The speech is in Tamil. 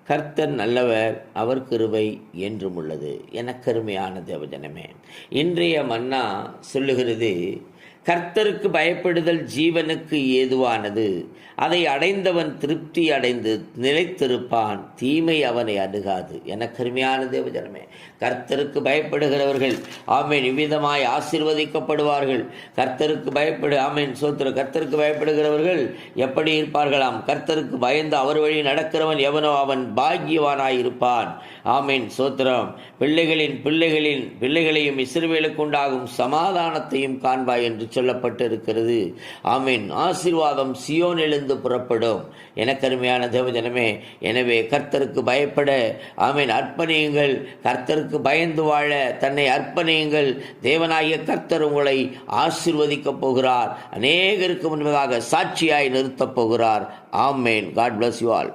கர்த்தர் நல்லவர், அவர் கிருபை என்றும் உள்ளது. எனக்கருமையான தேவஜனமே, இன்றைய மன்னா சொல்லுகிறது, கர்த்தருக்கு பயப்படுதல் ஜீவனுக்கு ஏதுவானது, அதை அடைந்தவன் திருப்தி அடைந்து நிலைத்திருப்பான், தீமை அவனை அணுகாது. எனக்கருமையான தேவஜனமே, கர்த்தருக்கு பயப்படுகிறவர்கள் ஆமேன் இவ்விதமாய் ஆசீர்வதிக்கப்படுவார்கள். கர்த்தருக்கு ஆமேன் சோத்திர கர்த்தருக்கு பயப்படுகிறவர்கள் எப்படி இருப்பார்களாம்? கர்த்தருக்கு பயந்து அவர் வழி நடக்கிறவன் எவனோ அவன் பாக்கியவானாயிருப்பான். ஆமேன் சோத்திரம். பிள்ளைகளையும் இஸ்ரவேலுக்கு உண்டாகும் சமாதானத்தையும் காண்பாய் என்று சொல்லப்பட்டிருக்கிறது. ஆமேன். ஆசீர்வாதம் சியோனிலிருந்து புறப்படும். எனக்கருமையான தேவஜனமே, எனவே கர்த்தருக்கு பயப்பட ஆமேன் அர்ப்பணியுங்கள். கர்த்தருக்கு பயந்து வாழ தன்னை அர்ப்பணியுங்கள். தேவனாகிய கர்த்தர் உங்களை ஆசீர்வதிக்கப் போகிறார். அநேகருக்கு முன்பதாக சாட்சியாய் நிறுத்தப் போகிறார். ஆமேன். God bless you all.